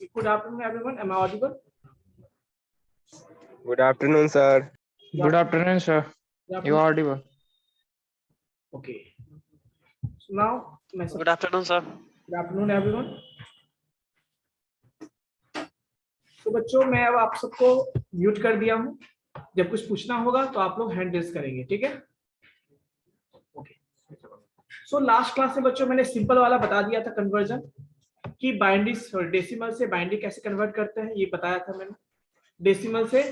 Good afternoon, everyone. Am I audible? Good afternoon, sir. Good afternoon, sir. You are audible. Okay. So now, Good afternoon, sir. Good afternoon, everyone. तो बच्चों मैं अब आप सबको mute कर दिया हूं। जब कुछ पूछना होगा तो आप लोग हैंड रेज करेंगे, ठीक है? ओके। सो लास्ट क्लास में बच्चों मैंने सिंपल वाला बता दिया था कन्वर्जन कि बाइनरी डेसिमल से बाइनरी कैसे कन्वर्ट करते हैं, ये बताया था मैंने। डेसिमल से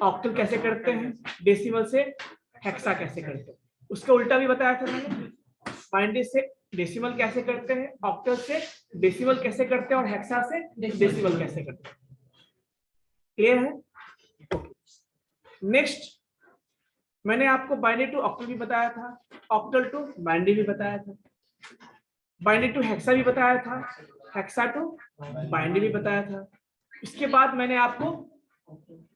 ऑक्टल कैसे करते हैं, डेसिमल से हेक्सा कैसे करते हैं, उसका उल्टा भी बताया था मैंने। बाइनरी से डेसिमल कैसे करते हैं, ऑक्टल से डेसिमल कैसे करते हैं और हेक्सा से डेसिमल कैसे करते हैं। क्लियर है? नेक्स्ट मैंने आपको बाइनरी टू ऑक्टल भी बताया था, ऑक्टल टू बाइनरी भी बताया था, बाइनरी टू हेक्सा भी बताया था, हेक्सा टू बाइनरी भी बताया था। इसके बाद मैंने आपको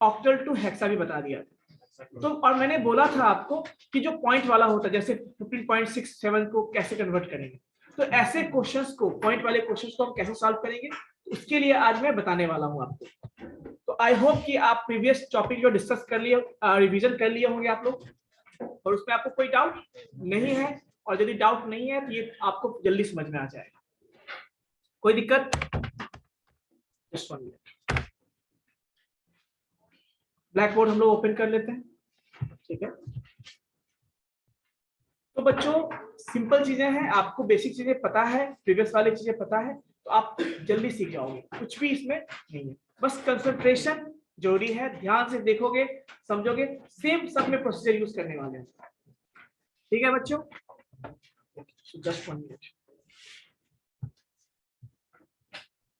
ऑक्टल टू हेक्सा भी बता दिया था। तो और मैंने बोला था आपको कि जो पॉइंट वाला होता है, जैसे 15.67 को कैसे कन्वर्ट करेंगे, तो ऐसे क्वेश्चंस को, पॉइंट वाले क्वेश्चंस को हम कैसे सॉल्व करेंगे, उसके लिए आज मैं बताने वाला हूं आपको। तो आई होप कि आप प्रीवियस टॉपिक जो डिस्कस कर लिए, रिवीजन कर लिए होंगे आप लोग, और उसमें आपको कोई डाउट नहीं है, और यदि डाउट नहीं है तो ये आपको जल्दी समझ में आ जाएगा। कोई दिक्कत? जस्ट 1 मिनट, ब्लैक बोर्ड हम लोग ओपन कर लेते हैं, ठीक है? तो बच्चों सिंपल चीजें हैं, आपको बेसिक चीजें पता है, प्रीवियस वाली चीजें पता है, तो आप जल्दी सीख जाओगे, कुछ भी इसमें नहीं है। बस कंसंट्रेशन जरूरी है, ध्यान से देखोगे, समझोगे, सेम सब में प्रोसीजर यूज करने वाले हैं। ठीक है बच्चों? Just 1 minute.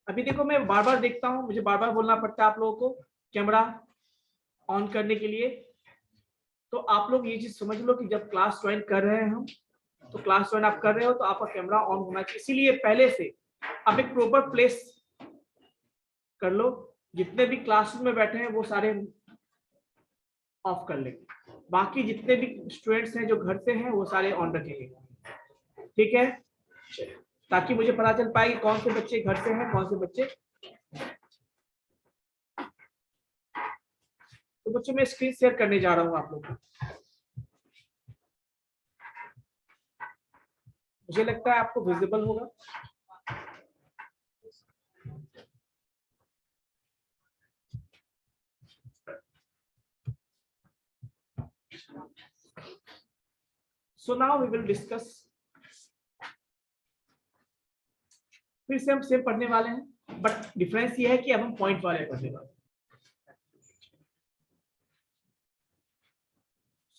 अभी देखो मैं बार बार देखता हूं, मुझे बार बार बोलना पड़ता है आप लोगों को कैमरा ऑन करने के लिए। तो आप लोग ये चीज समझ लो कि जब क्लास ज्वाइन कर रहे हैं हम, तो क्लास ज्वाइन आप कर रहे हो तो आपका कैमरा ऑन होना चाहिए। इसीलिए पहले से आप एक प्रॉपर प्लेस कर लो, जितने भी क्लासरूम में बैठे हैं वो सारे ऑफ कर लेंगे, बाकी जितने भी स्टूडेंट्स हैं जो घर से हैं वो सारे ऑन रखेंगे, ठीक है? ताकि मुझे पता चल पाए कि कौन से बच्चे घर से हैं, कौन से बच्चे। तो बच्चों मैं स्क्रीन शेयर करने जा रहा हूं आप लोग को। मुझे लगता है आपको विजिबल होगा। So now we will discuss, फिर से हम सेम पढ़ने वाले हैं, बट डिफरेंस ये है कि अब हम पॉइंट वाले पढ़ने वाले हैं।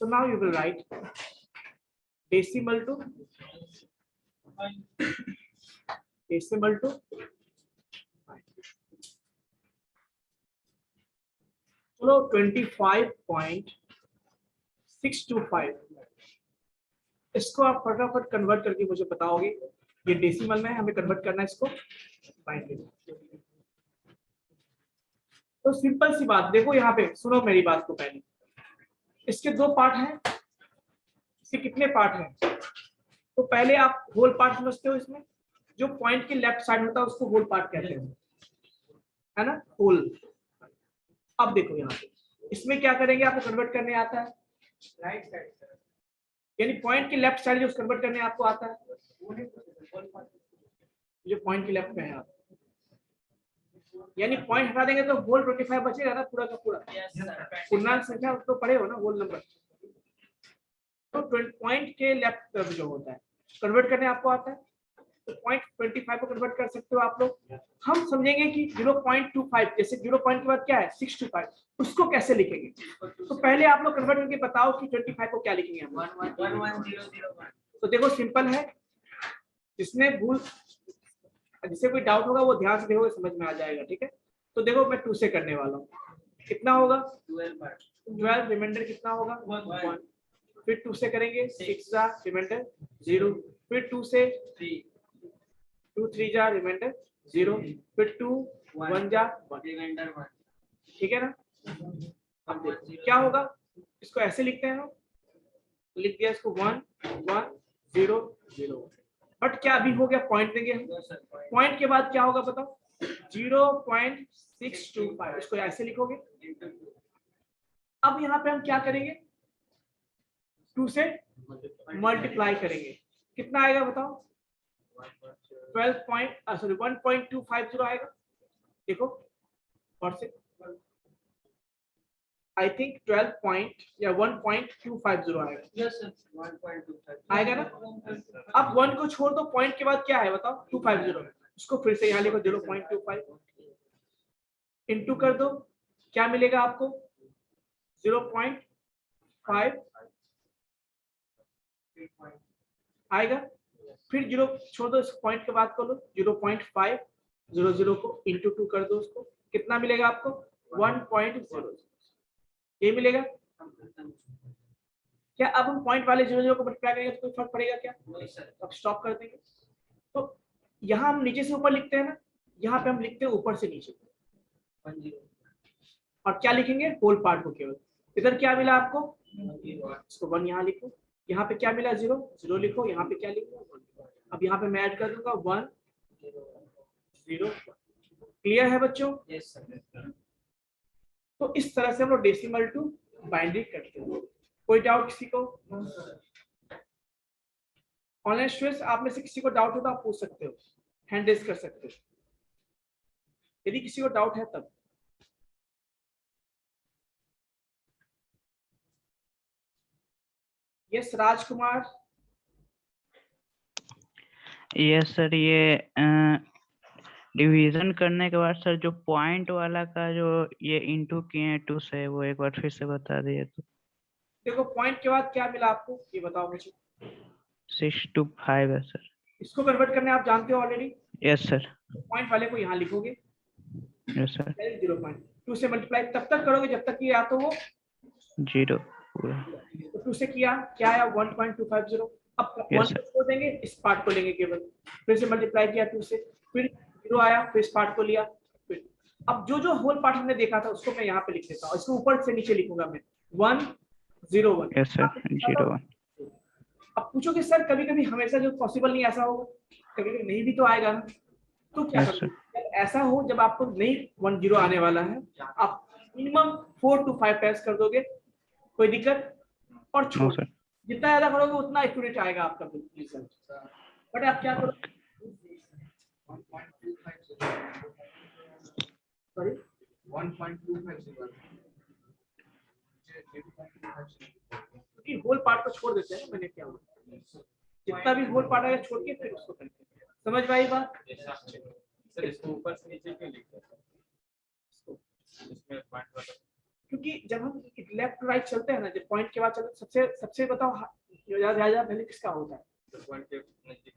So now you will write decimal to चलो 25.625, इसको आप फटाफट कन्वर्ट करके मुझे बताओगे। ये डेसिमल में हमें कन्वर्ट करना है इसको बाइनरी में। तो सिंपल सी बात देखो, यहाँ पे सुनो मेरी बात को पहले। इसके 2 पार्ट हैं, इसके कितने पार्ट हैं? तो पहले आप होल पार्ट समझते हो। इसमें जो पॉइंट के लेफ्ट साइड होता है उसको होल पार्ट कहते हैं, है ना, होल। अब देखो यहाँ पे इसमें क्या करेंगे, आपको कन्वर्ट करने आता है राइट साइड, यानी पॉइंट के लेफ्ट साइड जो कन्वर्ट करने आपको आता है, जो पॉइंट के लेफ्ट में है आप, यानी पॉइंट हटा देंगे तो होल 25 बचेगा ना, पूरा का पूरा पूर्णांक संख्या तो पढ़े हो ना, होल नंबर। तो पॉइंट के लेफ्ट तरफ जो होता है कन्वर्ट करने आपको आता है, तो 0.25 को कन्वर्ट कर सकते हो आप लोग। हम समझेंगे कि 0.25, जैसे 0 पॉइंट के बाद क्या है 625, उसको कैसे लिखेंगे। तो पहले आप लोग कन्वर्ट करके बताओ कि 25 को क्या लिखेंगे हम। 11001। तो देखो सिंपल है, जिसमें भूल, जिससे कोई डाउट होगा वो ध्यान से देखो, समझ में आ जाएगा, ठीक है? तो देखो मैं 2 से करने वाला हूँ, कितना होगा 12, रिमाइंडर कितना होगा 1, फिर 2 से करेंगे 6 जा रिमाइंडर 0, फिर 2 से 2 3 जा रिमाइंडर 0, फिर 2 1 जा रिमाइंडर 1, ठीक है ना? अब देखो क्या होगा, इसको ऐसे लिखते हैं हम, लिख दिया इसको 1 1 0 0, बट क्या अभी हो गया, पॉइंट देंगे हम। पॉइंट के बाद क्या होगा बताओ, 0.625 इसको ऐसे लिखोगे। अब यहाँ पे हम क्या करेंगे, 2 से मल्टीप्लाई करेंगे, कितना आएगा बताओ, 1.250 आएगा। देखो और से आई थिंक 12 पॉइंट या 1.250 आएगा। यस सर 1.25 आएगा ना। अब 1 को छोड़ दो, पॉइंट के बाद क्या है बताओ, 250, उसको फिर से यहाँ लिखो 0.25 इंटू कर दो, क्या मिलेगा आपको 0.5 आएगा। फिर 0 छोड़ दो, इस पॉइंट के बाद कर लो 0.500 को इंटू 2 कर दो, उसको कितना मिलेगा आपको 1.00, ये मिलेगा। क्या अब हम पॉइंट वाले 0 को मल्टीप्लाई करेंगे तो कोई फर्क पड़ेगा क्या? अब स्टॉप कर देंगे। तो यहाँ हम नीचे से ऊपर लिखते हैं ना, यहाँ पे हम लिखते हैं ऊपर से नीचे, और क्या लिखेंगे होल पार्ट को केवल। इधर क्या मिला आपको, इसको 1 यहाँ लिखो, यहाँ पे क्या मिला 0 लिखो, यहाँ पे क्या लिखो 1। अब यहाँ पे मैं ऐड कर दूंगा 1 0 1। क्लियर है बच्चों? Yes sir. तो इस तरह से हम लोग डेसिमल टू बाइनरी करते हैं। कोई डाउट किसी को? ऑनलाइन स्टूडेंट्स आप में से किसी को डाउट हो तो आप पूछ सकते हो, हैंड रेज कर सकते हो यदि किसी को डाउट है तब। यस राजकुमार। यस सर, ये डिवीजन करने के बाद सर जो पॉइंट वाला का जो ये इनटू किए हैं 2 से, वो एक बार फिर से बता दिए तो। देखो पॉइंट के बाद क्या मिला आपको ये बताओ मुझे। 6 to 5 है सर। इसको कन्वर्ट करने आप जानते हो ऑलरेडी। Yes sir. पॉइंट वाले को यहाँ लिखोगे, यस सर। 0.2 से मल्टीप्लाई तब तक करोगे जब तक कि या तो वो 0 पूरा। तो 2 से किया क्या आया 1.250। अब 1 को देंगे, इस पार्ट को लेंगे केवल, फिर से मल्टीप्लाई किया 2 से, फिर 0 आया, फिर इस पार्ट को लिया। फिर अब जो जो होल पार्ट हमने देखा था उसको मैं यहाँ पे लिख देता हूँ, इसको ऊपर से नीचे लिखूंगा मैं 1 0 1। Yes sir 0 1। अब पूछोगे सर कभी कभी हमेशा जो पॉसिबल नहीं ऐसा होगा, कभी कभी नहीं भी तो आएगा ना, तो क्या Yes, करोगे? जब ऐसा हो, जब आपको नहीं 1 0 आने वाला है, आप मिनिमम 4 to 5 टाइम्स कर दोगे, कोई दिक्कत, और नो छोड़ सर। जितना ज्यादा करोगे उतना एक्यूरेट आएगा आपका रिजल्ट। बट आप क्या करो, सॉरी 1.250 होल पार्ट को छोड़ देते हैं, मैंने क्या बोला, जितना भी होल पार्ट आएगा छोड़ के फिर उसको करते हैं। समझ में आई बात? सर इसको ऊपर से नीचे क्यों लिखते हैं? इसमें पॉइंट वाला, क्योंकि जब हम लेफ्ट टू राइट चलते हैं ना, जब पॉइंट के बाद चलते सबसे सबसे बताओ ज्यादा पहले किसका होता है? पॉइंट के नजदीक।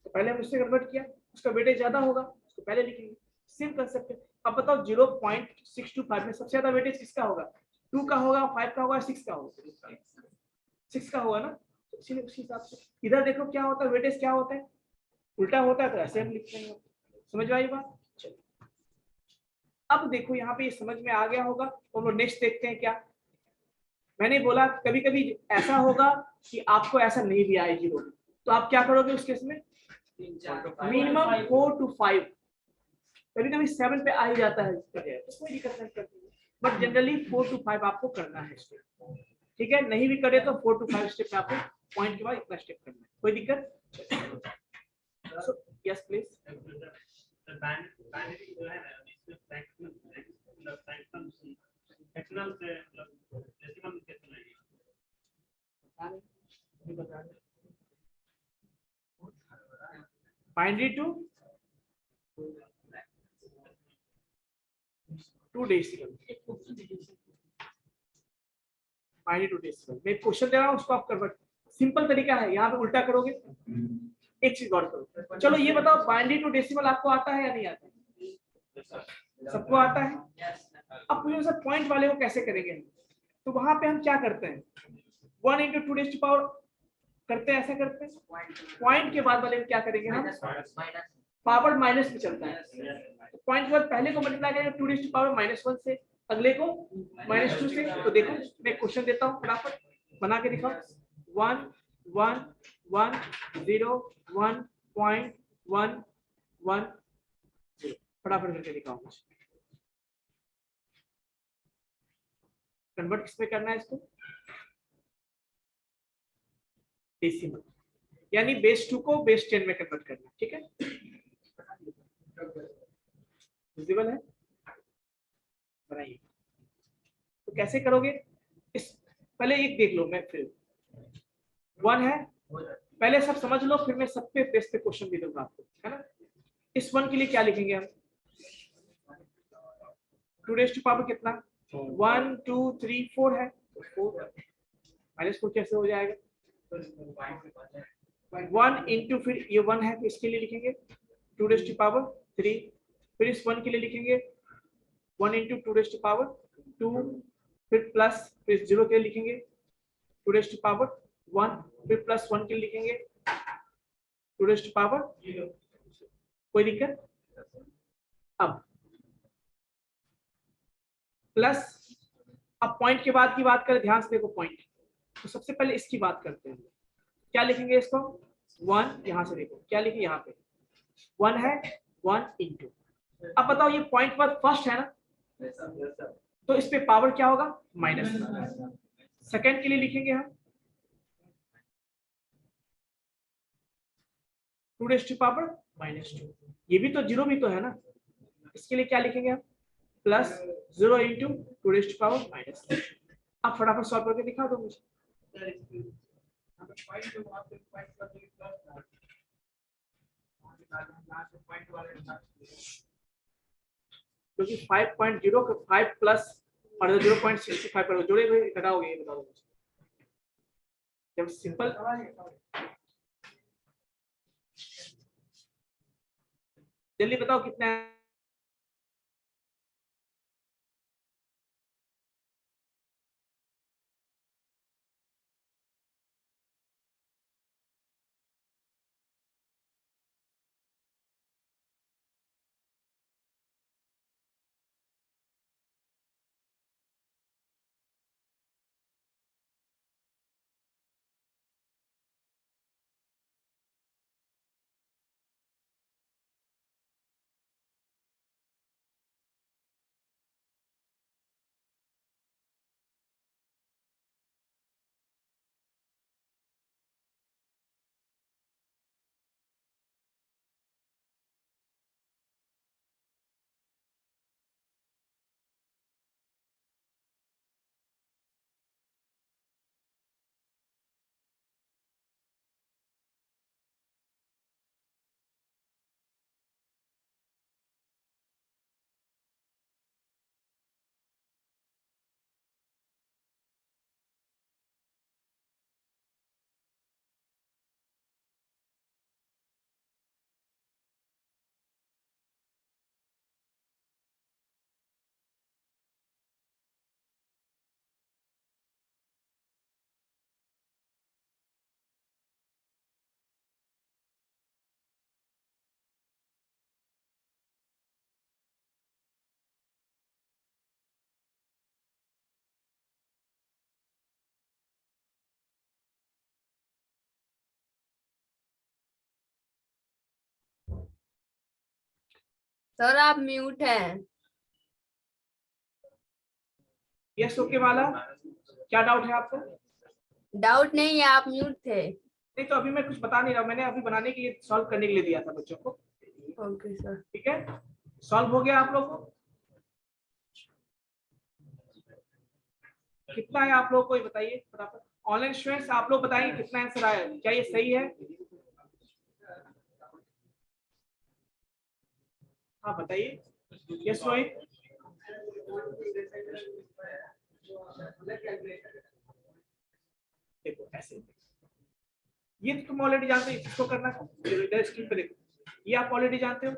तो पहले हम उससे कन्वर्ट किया, उसका वेटेज ज्यादा होगा, उसको पहले लिखेंगे, सेम कंसेप्ट है। अब बताओ 0.625 में सबसे ज्यादा वेटेज किसका होगा? 2 का होगा, 5 का होगा, 6 का होगा? 6 का होगा ना, तो इसीलिए उसी हिसाब से इधर देखो क्या होता है, वेटेज क्या होता है, उल्टा होता है, तो ऐसे हम लिखते हैं। समझ में आई बात? चलो अब देखो यहाँ पे ये समझ में आ गया होगा, तो हम लोग नेक्स्ट देखते हैं। क्या मैंने बोला, कभी कभी ऐसा होगा कि आपको ऐसा नहीं भी आए 0, तो आप क्या करोगे उस केस में, मिनिमम 4 to 5, कभी कभी 7 पे आ ही जाता है, तो कोई दिक्कत नहीं, बट जनरली 4 to 5 आपको करना है स्टेप। ठीक है, नहीं भी करे तो 4 to 5 स्टेप आपको पॉइंट के बाद इतना स्टेप करना है, कोई दिक्कत? Yes please. Binary to decimal, binary to decimal. मैं क्वेश्चन दे रहा हूँ, उसको आप कन्वर्ट, सिंपल तरीका है, यहाँ पे उल्टा करोगे। एक चीज और करो, चलो ये बताओ बाइनरी टू डेसिमल आपको आता है या नहीं आता है? सबको आता है। अब पूछो सर पॉइंट वाले को कैसे करेंगे, तो वहां पे हम क्या करते हैं, 1 into 2 पावर करते हैं, ऐसा करते हैं। पॉइंट के बाद वाले में क्या करेंगे हम, पावर माइनस में चलता है, पॉइंट के बाद पहले को मल्टीप्लाई करेंगे 2 पावर -1 से, अगले को -2 से। तो देखो मैं क्वेश्चन देता हूँ, फटाफट बना के दिखाओ। 1 1 1 0 1.1 1 0, फटाफट करके दिखाओ मुझे। कन्वर्ट किस में करना है इसको? डेसिमल, यानी बेस 2 को बेस 10 में कन्वर्ट करना है। ठीक है, विजिबल है? बनाइए। तो कैसे करोगे? इस पहले एक देख लो, मैं फिर 1 है, पहले सब समझ लो, फिर मैं सब पे बेस पे क्वेश्चन भी दूंगा आपको, है ना। इस 1 के लिए क्या लिखेंगे हम? 2 रेज़ टू पावर कितना? 1 2 3 4 है, तो 4 -4 कैसे हो जाएगा? 1 इंटू, फिर ये 1 है तो इसके लिए लिखेंगे 2 रेज़ टू पावर 3, फिर इस 1 के लिए लिखेंगे 1 इंटू 2 रेज़ टू पावर 2, फिर प्लस, फिर 0 के लिए लिखेंगे 2 रेज़ टू पावर 1, फिर प्लस 1 के लिए लिखेंगे 2 रेज़ टू पावर 0। कोई दिक्कत? अब प्लस, अब पॉइंट के बाद की बात करें, ध्यान से देखो पॉइंट। तो सबसे पहले इसकी बात करते हैं, क्या लिखेंगे इसको? 1, यहां से देखो क्या लिखे, यहाँ पे 1 है, 1 इंटू, अब बताओ ये पॉइंट पर फर्स्ट है ना, तो इस पे पावर क्या होगा? माइनस। सेकंड के लिए लिखेंगे हम 2 रेज़ टू पावर -2, ये भी तो 0 भी तो है ना, इसके लिए क्या लिखेंगे हम? Plus 0 into 2 raise to power -2। अब फटाफट सॉल्व करके दिखा दो मुझे। क्योंकि 5.0 को 5 प्लस और 0.65 करो, जोड़े हुए घटाओगे, ये बताओ मुझे। जब सिंपल, जल्दी बताओ कितना है? सर आप म्यूट हैं। यस ओके वाला, क्या डाउट है आपको? डाउट नहीं है, आप म्यूट थे। नहीं तो अभी मैं कुछ बता नहीं रहा, मैंने अभी बनाने के लिए, सॉल्व करने के लिए दिया था बच्चों को। Okay sir. ठीक है, सॉल्व हो गया आप लोगों को? कितना है आप लोगों को ये बताइए फटाफट। ऑनलाइन स्टूडेंट्स आप लोग बताइए कितना आंसर आया, क्या ये सही है? हाँ बताइए। यस रोहित। देखो ऐसे, ये तो तुम ऑलरेडी जानते हो, इसको करना इधर स्क्रीन पे देखो, ये आप ऑलरेडी जानते हो,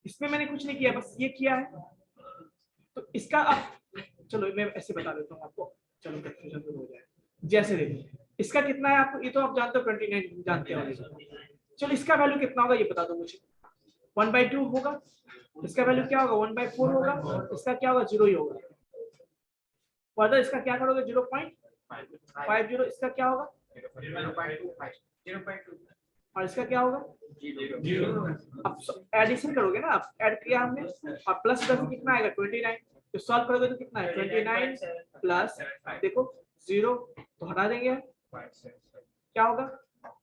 इसमें मैंने कुछ नहीं किया, बस ये किया है। तो इसका अब चलो मैं ऐसे बता देता हूँ आपको, चलो कंफ्यूजन दूर हो जाए। जैसे देखो इसका कितना है आपको, ये तो आप जानते हो 29 जानते हो। चलो इसका वैल्यू कितना होगा ये बता दो मुझे। 1/2 होगा, इसका वैल्यू क्या होगा? 1/4 होगा, इसका क्या होगा? 0 ही होगा। फर्दर इसका क्या करोगे? 0.50, इसका क्या होगा? 0.25, 0.2 और इसका क्या होगा? अब एडिशन करोगे ना, आप ऐड किया हमने और प्लस 10 कितना आएगा? 29। तो सॉल्व करोगे तो कितना है? 29 प्लस देखो 0 तो हटा देंगे, क्या होगा?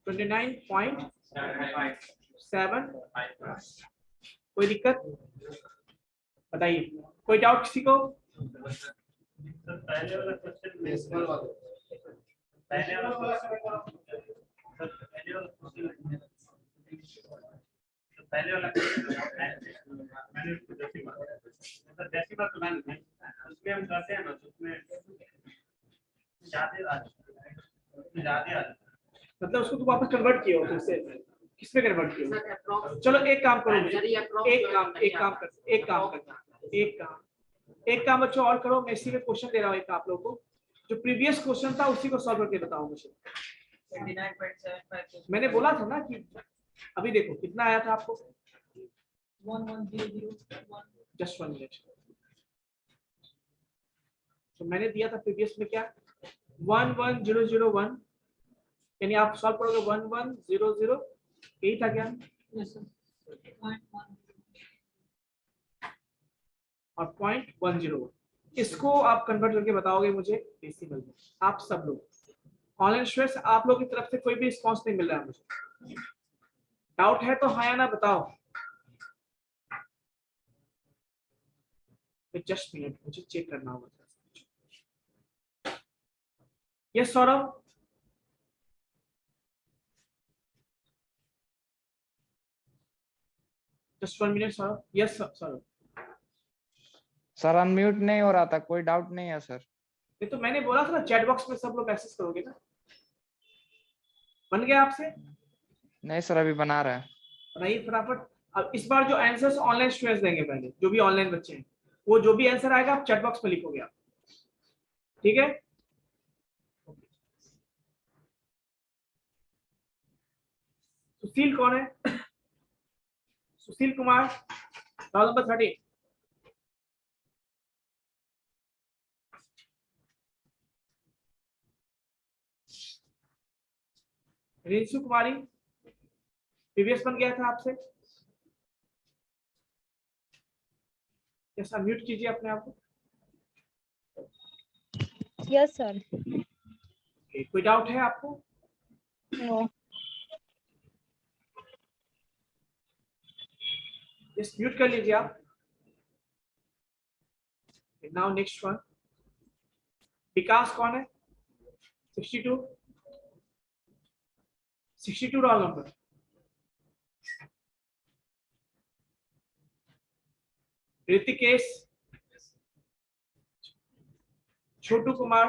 29.7। कोई दिक्कत बताइए, कोई डाउट किसी को? पहले वाला क्वेश्चन में पहले वाला पहले वाला मैंने उसको डेसिमल तो मैंने उसमें हम करते हैं ना, उसमें ज्यादा आ मतलब उसको तो वापस कन्वर्ट किया हो फिर से, किसमें कन्वर्ट किया हो? चलो एक काम करो, एक काम बच्चों और करो। मैं इसी में क्वेश्चन दे रहा हूँ एक आप लोगों को, जो प्रीवियस क्वेश्चन था उसी को सॉल्व करके बताओ मुझे। 29.75 मैंने बोला था ना कि अभी देखो कितना आया था आपको, 1100 जस्ट 1 मिनट। तो मैंने दिया था प्रीवियस में क्या, 11001, यानी आप सॉल्व करोगे 1100, यही था क्या? और 0.101 इसको आप कन्वर्ट करके बताओगे मुझे डेसिमल में। आप सब लोग ऑनलाइन स्टूडेंट्स, आप लोगों की तरफ से कोई भी रिस्पॉन्स नहीं मिल रहा है मुझे। डाउट है तो हाँ या ना बताओ। जस्ट मिनट, मुझे चेक करना होगा। Yes Saurabh, just 1 minute Saurabh. Yes Saurabh. Sir unmute नहीं हो रहा था, कोई डाउट नहीं है सर। ये तो मैंने बोला था ना, चैट बॉक्स में सब लोग मैसेज करोगे ना। बन गया आपसे? नहीं सर अभी बना रहा है। बनाइए फटाफट। अब इस बार जो आंसर्स ऑनलाइन स्टूडेंट्स देंगे, पहले जो भी ऑनलाइन बच्चे हैं, वो जो भी आंसर आएगा आप चैट बॉक्स में लिखोगे आप, ठीक है? सुशील कौन है? Sushil Kumar, roll number 30। रिंशु कुमारी, प्रीवियस बन गया था आपसे। जैसा म्यूट कीजिए अपने आप को। Yes sir. कोई डाउट है आपको? नो। यस, म्यूट कर लीजिए आप। नाउ नेक्स्ट वन, विकास कौन है? 62 roll number. Ritikesh, Chhotu Kumar,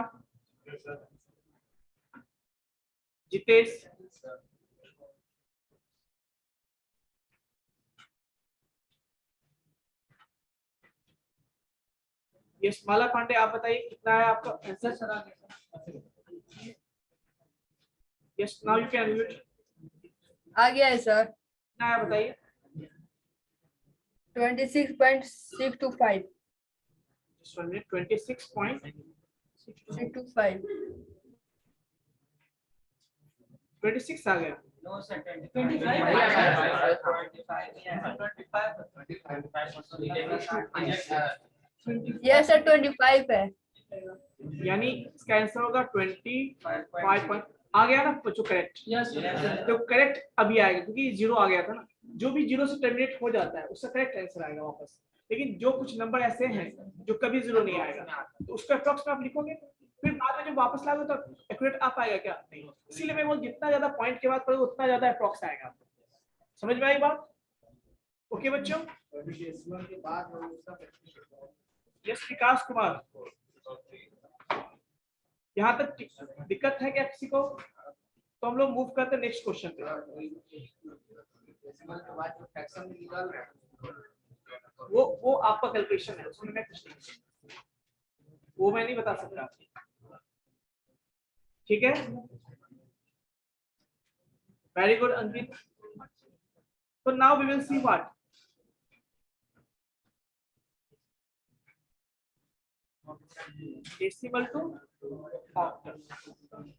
Jitesh, yes Mala Pandey, आप बताइए कितना है आपका आंसर? सर आ गया। Yes now you can mute. आ गया है सर। कितना है बताइए? 26.625। 26.625। 26 आ गया। No, sir, 25. यस सर 25 है। यानी इसका आंसर होगा 25 आ गया ना बच्चों, करेक्ट? तो करेक्ट अभी आएगा क्योंकि 0 आ गया था ना। जो भी 0 से टर्मिनेट हो जाता है उसका करेक्ट आंसर आएगा वापस। लेकिन जो कुछ नंबर ऐसे हैं जो कभी 0 नहीं आएगा, तो उसका अप्रॉक्स में आप लिखोगे, फिर बाद में जब वापस लाओगे तो एक्यूरेट आ पाएगा क्या? नहीं। इसीलिए मैं बोल, जितना ज्यादा पॉइंट के बाद पढ़ोगे उतना ज्यादा अप्रॉक्स आएगा आपको। समझ में आई बात? ओके बच्चों। यस विकास कुमार, यहाँ तक दिक्कत है क्या किसी को? तो हम लोग मूव करते हैं नेक्स्ट क्वेश्चन पे। वो आपका कैलकुलेशन है, उसमें मैं कुछ नहीं, वो मैं नहीं बता सकता। ठीक है, वेरी गुड अंकित। तो now we will see what decimal to octal.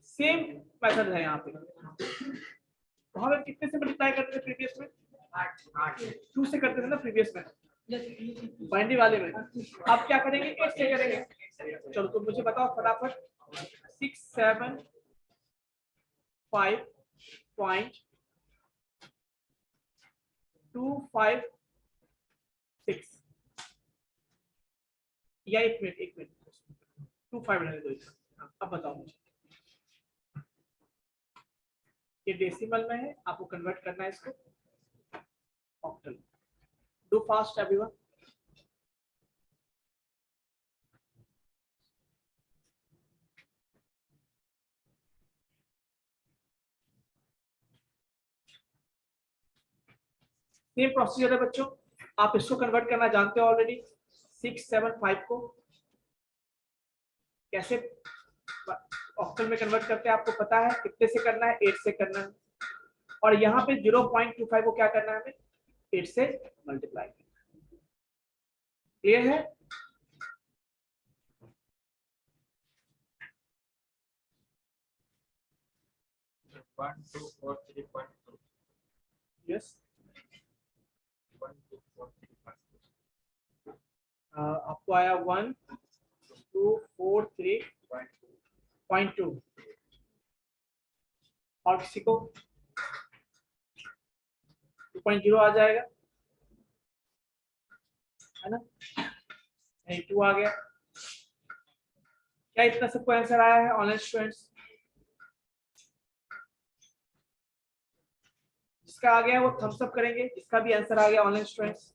Same method है यहाँ पे। वहां पे कितने से मल्टीप्लाई करते थे प्रीवियस में? 2 से करते थे ना प्रीवियस में, बाइनरी वाले में। आप क्या करेंगे? 8 से करेंगे। चलो तो मुझे बताओ फटाफट, 675.256 या 1 मिनट 25 रहने दो। अब बताओ मुझे, ये डेसिमल में है, आपको कन्वर्ट करना है इसको octal. Do fast everyone. Same procedure है बच्चों, आप इसको कन्वर्ट करना जानते हो ऑलरेडी। 675 को कैसे ऑक्टल में कन्वर्ट करते हैं आपको पता है, कितने से करना है? 8 से करना है। और यहाँ पे 0.25 को क्या करना है हमें? 8 से मल्टीप्लाई करना है। क्लियर है? यस, आपको आया 1243.2 और किसी को 2.0 आ जाएगा, है ना? 2 आ गया। क्या इतना सबको आंसर आया है ऑनलाइन स्टूडेंट्स? जिसका आ गया वो थम्स अप करेंगे, जिसका भी आंसर आ गया online students.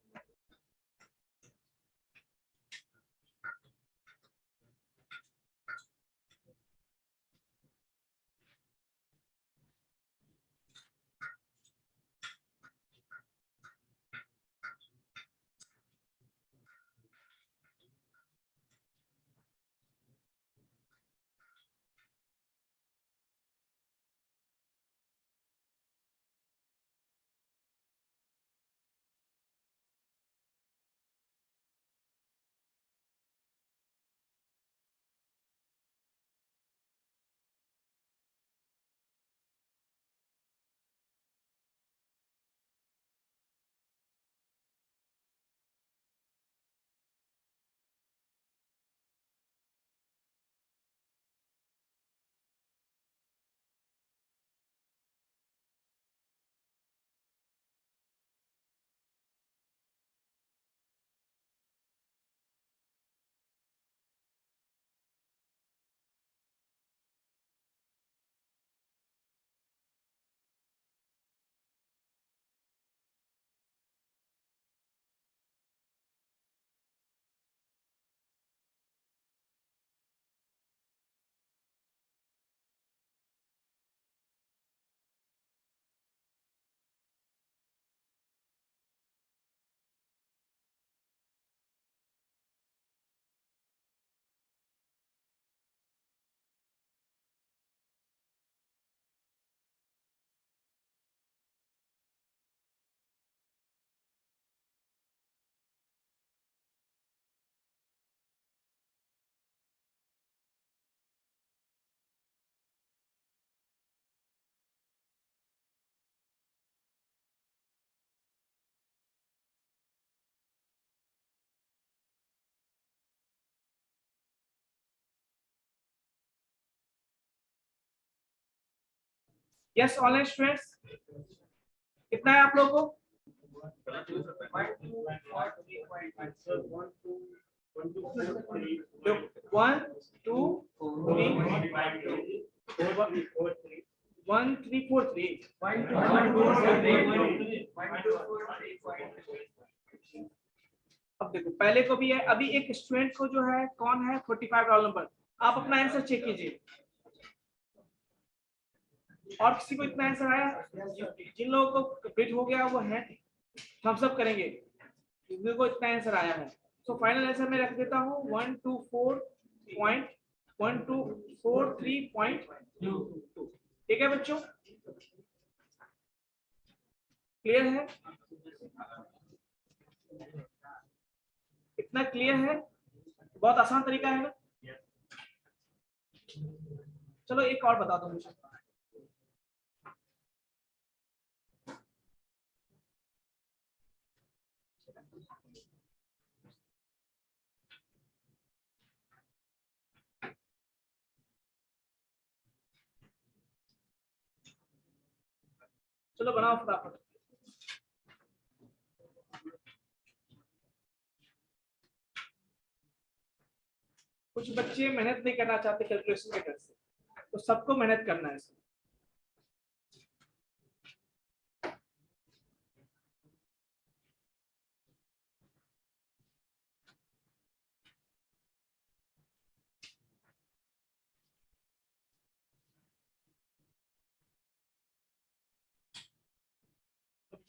Yes online students, कितना है आप लोगों को? 1343। अब देखो पहले को भी है, अभी एक स्टूडेंट को जो है कौन है 45 रोल नंबर, आप अपना आंसर चेक कीजिए। और किसी को इतना आंसर आया? जिन लोगों को कंप्लीट हो गया वो है थम्स अप करेंगे, जिनको इतना आंसर आया है। सो फाइनल आंसर मैं रख देता हूँ 124.1243.2। ठीक है बच्चों, क्लियर है? इतना क्लियर है? बहुत आसान तरीका है ना। चलो एक और बता दो मुझे, चलो बनाओ फटाफट। कुछ बच्चे मेहनत नहीं करना चाहते कैलकुलेशन के डर से, तो सबको मेहनत करना है इसमें।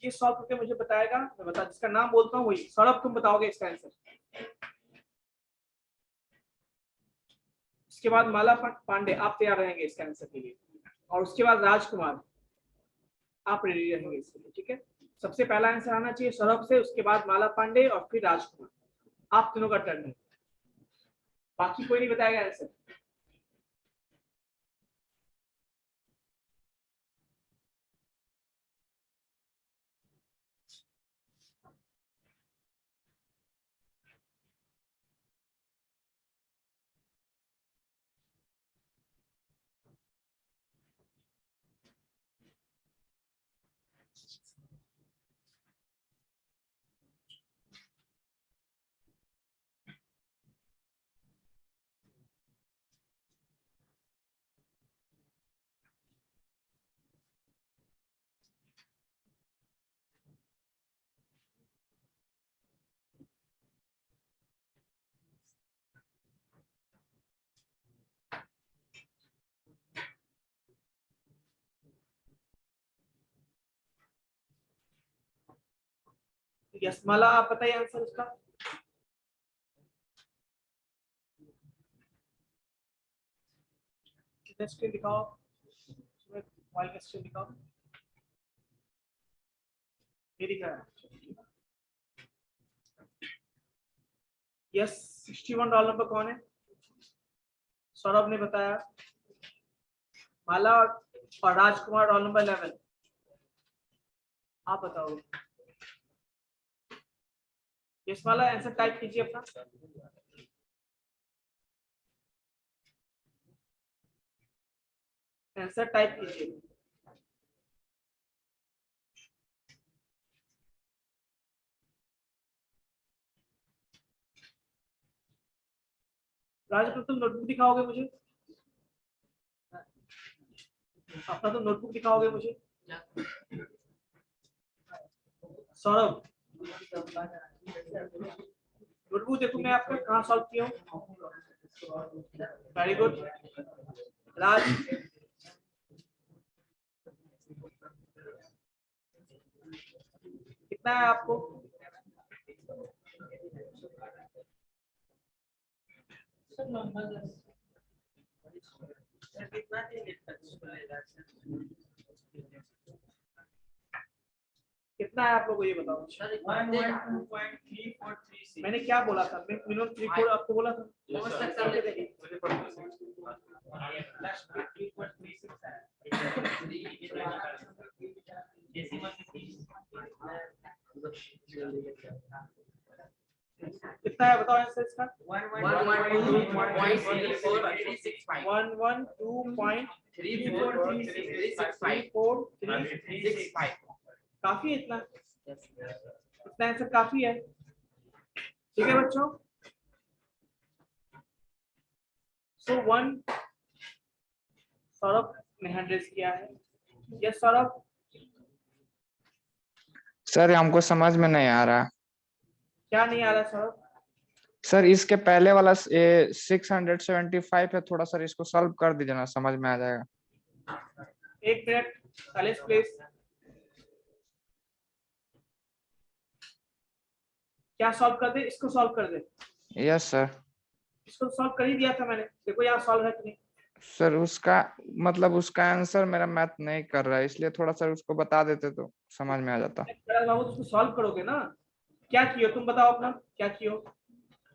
ये सॉल्व करके मुझे बताएगा, मैं बता जिसका नाम बोलता हूँ वही। सौरभ तुम बताओगे इसका आंसर। उसके बाद माला पांडे आप तैयार रहेंगे इसके आंसर के लिए, और उसके बाद राजकुमार आप रेडी रहेंगे इसके लिए, ठीक है। सबसे पहला आंसर आना चाहिए सौरभ से, उसके बाद माला पांडे और फिर राजकुमार। आप तीनों का टर्न है, बाकी कोई नहीं बताएगा आंसर। यस माला आप बताइए आंसर उसका। कितने स्क्रीन दिखाओ, मोबाइल का स्क्रीन दिखाओ। ये दिख रहा है। यस 61 रोल नंबर कौन है? सौरभ ने बताया। माला और राजकुमार रोल नंबर 11। आप बताओ। यस माला आंसर टाइप कीजिए अपना। आंसर टाइप कीजिए। राजकुमार तुम नोटबुक दिखाओगे मुझे, अपना तो नोटबुक दिखाओगे मुझे। सौरभ नोटबुक देखो मैं आपका कहाँ सॉल्व किया हूँ। Very good. राज कितना है आपको? कितना है आप लोगों को ये बताओ। मैंने क्या बोला था? मैं मिनिमम 3-4 आपको बोला था। कितना है बताओ आंसर इसका? 112.3436 काफी है इतना? इतना आंसर काफी है, ठीक है बच्चों। सो 1 सौरभ ने हैंड रेज किया है। यस सौरभ। सर हमको समझ में नहीं आ रहा। क्या नहीं आ रहा सौरभ? सर इसके पहले वाला 675 है, थोड़ा सर इसको सॉल्व कर दीजिए ना, समझ में आ जाएगा। एक मिनट एलिस प्लीज। क्या सॉल्व कर दे? इसको सॉल्व कर दे। Yes sir. इसको सॉल्व कर ही दिया था मैंने, देखो यहाँ सॉल्व है कि नहीं। सर उसका मतलब उसका आंसर मेरा मैथ नहीं कर रहा है, इसलिए थोड़ा सा उसको बता देते तो समझ में आ जाता। बाबू उसको सॉल्व करोगे ना? क्या कियो तुम बताओ अपना, क्या कियो?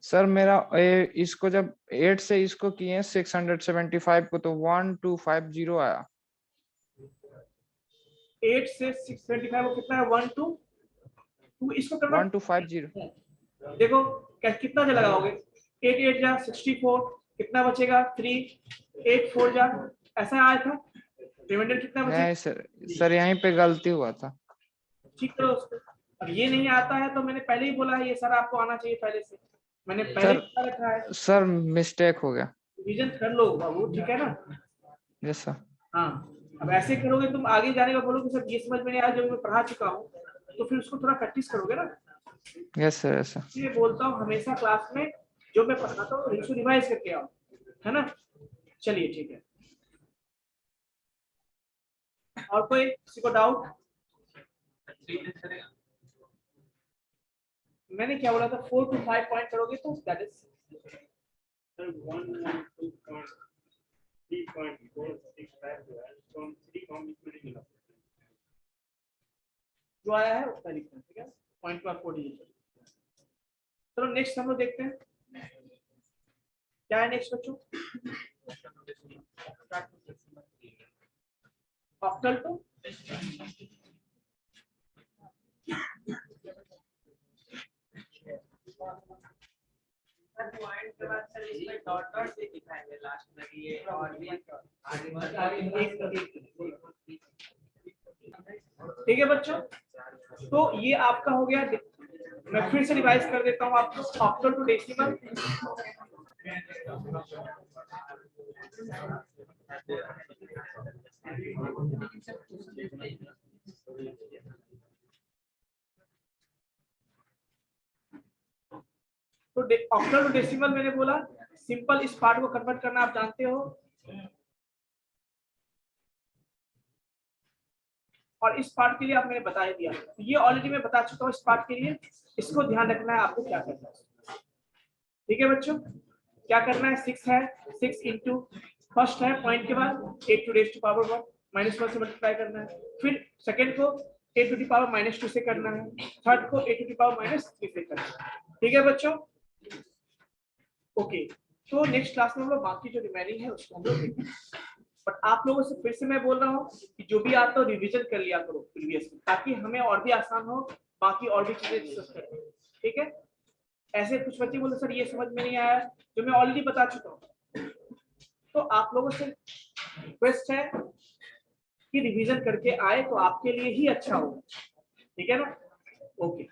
सर मेरा इसको जब 8 से इसको किए 675 को तो 1250 आया। 8 से 625 को कितना है? 12 इसको करना 1250। देखो कितना जा लगाओगे? 8 8 जा 64, कितना बचेगा? 3 8 4 जा, ऐसा आया था। रिमाइंडर कितना बचे? नहीं सर यहीं पे गलती हुआ था। ठीक करो उसको। अब ये नहीं आता है तो मैंने पहले ही बोला है, ये सर आपको आना चाहिए पहले से, मैंने पहले ही बता रखा है। सर मिस्टेक हो गया। रिवीजन कर लो बाबू, ठीक है ना? Yes sir. हाँ, अब ऐसे करोगे तुम आगे जाने का बोलोगे सर ये समझ में नहीं आया, जब मैं पढ़ा चुका हूँ, तो फिर उसको थोड़ा प्रैक्टिस करोगे ना। Yes sir yes sir. इसलिए बोलता हूँ हमेशा क्लास में जो मैं पढ़ाता हूँ उसको रिवाइज करके आओ, है ना? चलिए ठीक है। और कोई किसी को डाउट? मैंने क्या बोला था, 4 to 5 पॉइंट करोगे तो दैट इज 1 1 2.3.465 जो है तो हम 3 कॉम इसमें नहीं मिला। जो आया है उतना लिखना, ठीक है? पॉइंट का 4 डिजिट। चलो नेक्स्ट हम लोग देखते हैं क्या है नेक्स्ट बच्चों। ऑक्टल टू पॉइंट के बाद सर इसमें डॉट डॉट से दिखाएंगे लास्ट में ये और भी ठीक है बच्चों, तो ये आपका हो गया। मैं फिर से रिवाइज कर देता हूँ आपको, ऑक्टल टू डेसिमल। तो ऑक्टल टू डेसिमल मैंने बोला, सिंपल इस पार्ट को कन्वर्ट करना आप जानते हो, और इस पार्ट के लिए आप मैंने बता ही दिया, ये ऑलरेडी मैं बता चुका हूँ। इस पार्ट के लिए इसको ध्यान रखना है आपको, क्या करना है। ठीक है बच्चों, क्या करना है? 6 है, 6 इंटू फर्स्ट है पॉइंट के बाद 8 टू रेज टू पावर 1 -1 से मल्टीप्लाई करना है, फिर सेकंड को 8 टू द पावर -2 से करना है, थर्ड को 8 टू द पावर -3 से करना है। ठीक है बच्चों, ओके। तो नेक्स्ट क्लास में हम लोग बाकी जो रिमेनिंग है उसको हम लोग देखेंगे। बट आप लोगों से फिर से मैं बोल रहा हूँ कि जो भी आता हो रिवीजन कर लिया करो प्रीवियस में, ताकि हमें और भी आसान हो बाकी और भी चीजें डिस्कस करें। ठीक है? ऐसे कुछ बच्चे बोले सर ये समझ में नहीं आया, जो मैं ऑलरेडी बता चुका हूँ। तो आप लोगों से रिक्वेस्ट है कि रिवीजन करके आए तो आपके लिए ही अच्छा होगा। ठीक है ना? ओके।